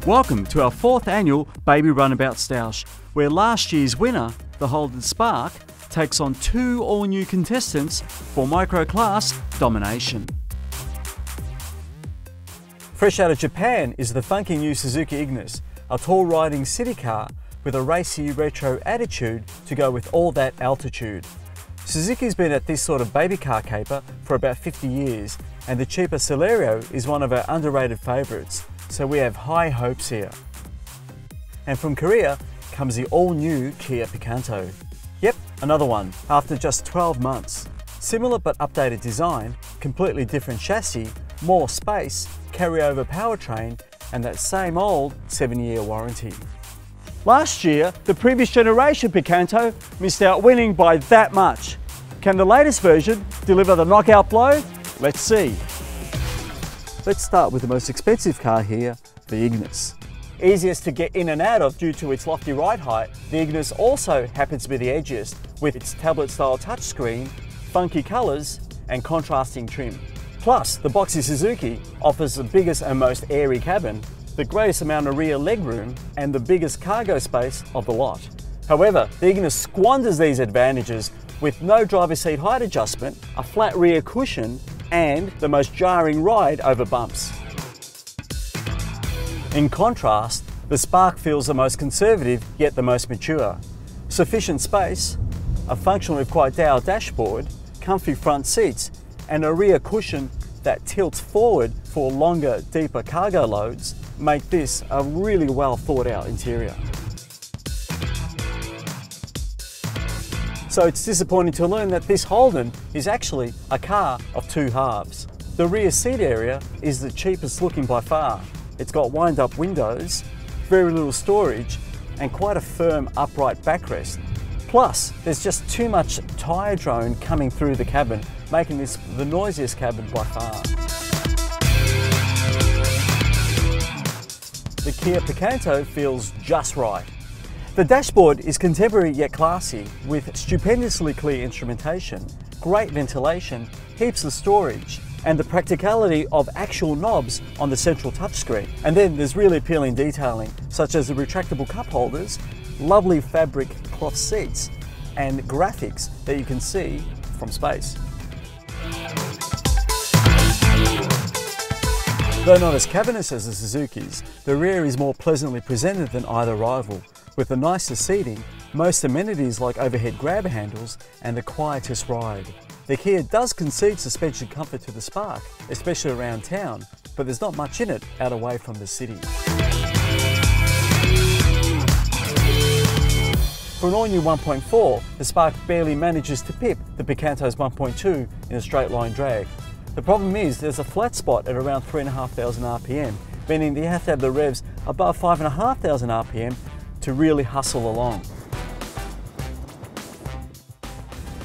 Welcome to our 4th annual Baby Runabout Stoush, where last year's winner, the Holden Spark, takes on 2 all-new contestants for micro-class domination. Fresh out of Japan is the funky new Suzuki Ignis, a tall riding city car with a racy retro attitude to go with all that altitude. Suzuki's been at this sort of baby car caper for about 50 years, and the cheaper Celerio is one of our underrated favourites, so we have high hopes here. And from Korea comes the all-new Kia Picanto. Yep, another one, after just 12 months. Similar but updated design, completely different chassis, more space, carryover powertrain, and that same old 7-year warranty. Last year, the previous generation Picanto missed out winning by that much. Can the latest version deliver the knockout blow? Let's see. Let's start with the most expensive car here, the Ignis. Easiest to get in and out of due to its lofty ride height, the Ignis also happens to be the edgiest with its tablet-style touchscreen, funky colours and contrasting trim. Plus, the boxy Suzuki offers the biggest and most airy cabin, the greatest amount of rear legroom and the biggest cargo space of the lot. However, the Ignis squanders these advantages with no driver's seat height adjustment, a flat rear cushion and the most jarring ride over bumps. In contrast, the Spark feels the most conservative yet the most mature. Sufficient space, a functional if quite dour dashboard, comfy front seats and a rear cushion that tilts forward for longer, deeper cargo loads make this a really well thought out interior. So it's disappointing to learn that this Holden is actually a car of 2 halves. The rear seat area is the cheapest looking by far. It's got wind-up windows, very little storage, and quite a firm upright backrest. Plus, there's just too much tyre drone coming through the cabin, making this the noisiest cabin by far. The Kia Picanto feels just right. The dashboard is contemporary yet classy, with stupendously clear instrumentation, great ventilation, heaps of storage, and the practicality of actual knobs on the central touchscreen. And then there's really appealing detailing, such as the retractable cup holders, lovely fabric cloth seats, and graphics that you can see from space. Though not as cavernous as the Suzuki's, the rear is more pleasantly presented than either rival, with the nicest seating, most amenities like overhead grab handles, and the quietest ride. The Kia does concede suspension comfort to the Spark, especially around town, but there's not much in it out away from the city. For an all-new 1.4, the Spark barely manages to pip the Picanto's 1.2 in a straight line drag. The problem is there's a flat spot at around 3,500 RPM, meaning that you have to have the revs above 5,500 RPM to really hustle along.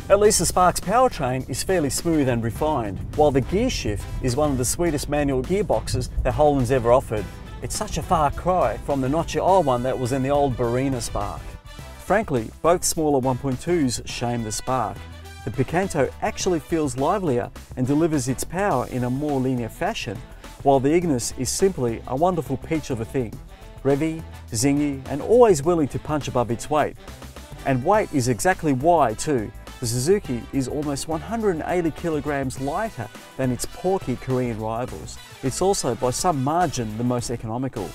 At least the Spark's powertrain is fairly smooth and refined, while the gear shift is one of the sweetest manual gearboxes that Holden's ever offered. It's such a far cry from the notchy old one that was in the old Barina Spark. Frankly, both smaller 1.2s shame the Spark. The Picanto actually feels livelier and delivers its power in a more linear fashion, while the Ignis is simply a wonderful peach of a thing. Revvy, zingy, and always willing to punch above its weight. And weight is exactly why too. The Suzuki is almost 180 kilograms lighter than its porky Korean rivals. It's also by some margin the most economical.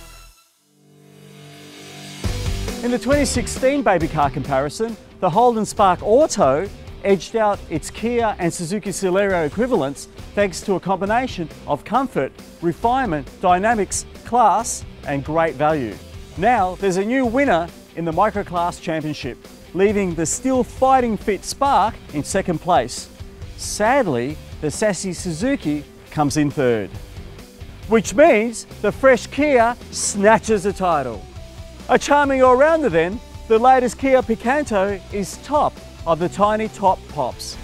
In the 2016 baby car comparison, the Holden Spark Auto edged out its Kia and Suzuki Celerio equivalents thanks to a combination of comfort, refinement, dynamics, class and great value. Now there's a new winner in the Microclass Championship, leaving the still fighting fit Spark in 2nd place. Sadly, the sassy Suzuki comes in 3rd. Which means the fresh Kia snatches the title. A charming all-rounder then, the latest Kia Picanto is top of the tiny top pops.